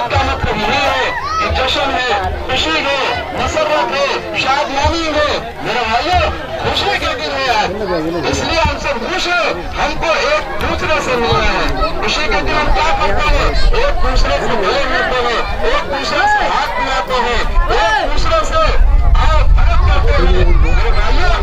ईद का मतलब यही है कि जश्न है, खुशी है, मसरत है, शादमानी है। मेरे भाइयों, खुशी के दिन है आज, इसलिए हम सब खुश हैं। हमको एक दूसरे से मिलना है। खुशी के दिन हम क्या करते हैं? एक दूसरे से गले मिलते हैं, एक दूसरे से हाथ मिलाते हैं, एक दूसरे से आओ फर्क करते हैं। मेरे भाइयों,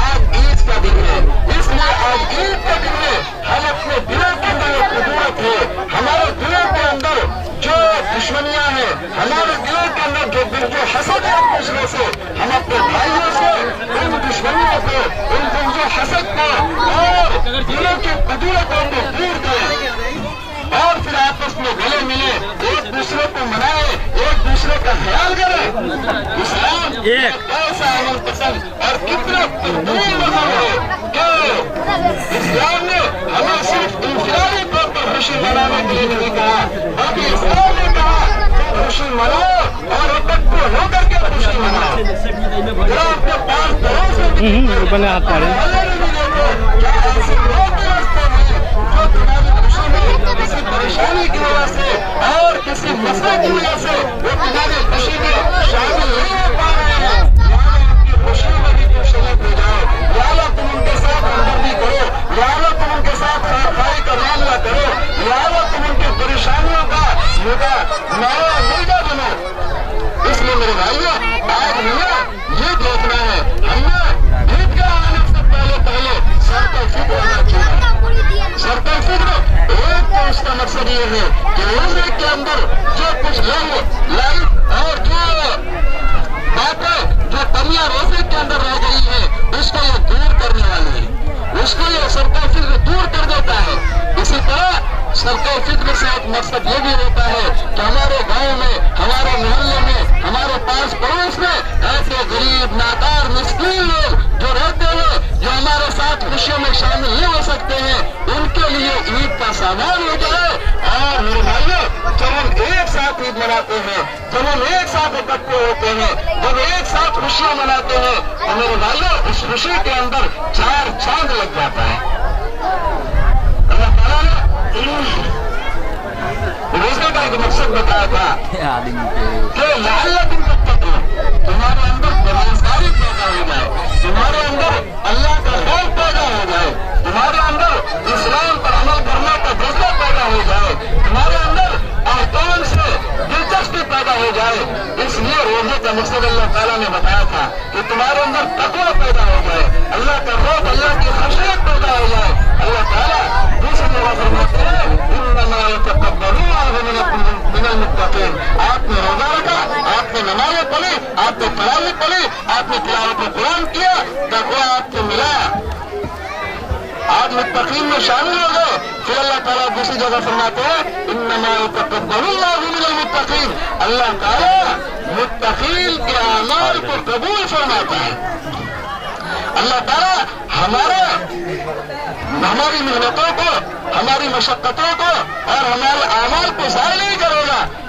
आज ईद का दिन है, इसलिए आज ईद के दिन में हम अपने दिलों के अंदर एक कुदरत है, हमारे दिलों के अंदर जो दुश्मनियां हैं, हमारे दिलों के अंदर जो हसद है एक दूसरे से, हम अपने भाइयों से उन दुश्मनियों को, उन जो हसद को और दिलों की कुदरतों को दूर करें और फिर आपस में गले मिले, एक दूसरे को मनाए, एक दूसरे का ख्याल करें। इस्लाम कैसा अमल पसंद और कितना बेहतरीन मजहब है कि इस्लाम ने हमें सिर्फ इंफरादी तौर पर खुशी मनाने के लिए नहीं कहा, बल्कि इस्लाम ने कहा खुशी मनाओ और इकट्ठे होकर के खुशी मनाओ। जरा अपने पास पड़ोस में बने हाथ पाड़े क्या ऐसे लोग व्यवस्था में जो तुम्हारी खुशी में किसी परेशानी की वजह से और किसी मसले की वजह से वो तुम्हारी खुशी में शामिल नहीं हो पा रहे हैं, उनकी खुशी में भी तुम शरीक हो जाओ। या तुम उनके साथ हमदर्दी करो, या तुम उनके साथ खाई का मामला करो, या तुम उनकी परेशानियों का मुद्दा बनो। इसलिए मेरे भाइयों, आज हमें ये देखना है, हमें ईदगाह आने से पहले सर्कल फिक्र होना चाहिए। सर्कल फिक्र एक तो उसका मकसद ये है कि रोजे के अंदर जो कुछ लाइफ और जो बातें, जो कमियां रोजे के अंदर रह गई है, उसको ये दूर करने वाली है, उसको ये सर्कल फिक्र दूर कर देता है। इसी तरह सर्कल फिक्र से एक मकसद ये भी होता है कि हमारे गांव में, हमारे मोहल्ले में, हमारे पास पड़ोस में ऐसे गरीब नादार मिस्कीन लोग जो रहते हैं, जो हमारे साथ खुशियों में शामिल नहीं हो सकते हैं, उनके लिए ईद का सामान हो जाए। और मेरे भाइयों, जब हम एक साथ ईद मनाते हैं, जब हम एक साथ इकट्ठे होते हैं, जब एक साथ खुशियां मनाते हैं, तो मेरे भाइयों उस खुशी के अंदर चार चांद लग जाता है। अल्लाह ताला ने रोजे का एक मकसद बताया था कि लालकुम तत्तकून, तुम्हारे अंदर परहेज़गारी पैदा हो जाए, तुम्हारे अंदर अल्लाह का खौफ पैदा हो जाए, तुम्हारे अंदर इस्लाम पर अमल करने का जज्बा पैदा हो जाए, तुम्हारे अंदर अहकाम से दिलचस्पी पैदा हो जाए। इसलिए रोजे का मकसद अल्लाह ताला ने बताया था कि तुम्हारे अंदर तक़वा पैदा हो जाए, अल्लाह का खौफ, अल्लाह की खशियत पैदा हो जाए। अल्लाह ताला दूसरी जगह फरमाते हैं, इन्नमा यतक़ब्बलुल्लाहु मिनल मुत्तक़ीन। आपने रोजा रखा, आपने नमाज़ें पढ़ी, आपने तरावी पढ़ी, आपने तिलावत कुरान किया, तक़वा आपको मिला, आप मुत्तक़ीन में शामिल हो गए। फिर अल्लाह ताला दूसरी जगह फरमाते हैं, इन्नमा यतक़ब्बलुल्लाहु मिनल मुत्तक़ीन। अल्लाह ताला मुत्तक़ीन के अमाल को कबूल फरमाता है। अल्लाह ताला हमारी मेहनतों को, हमारी मशक्कतों को और हमारे अमाल को ज़ाया नहीं करता।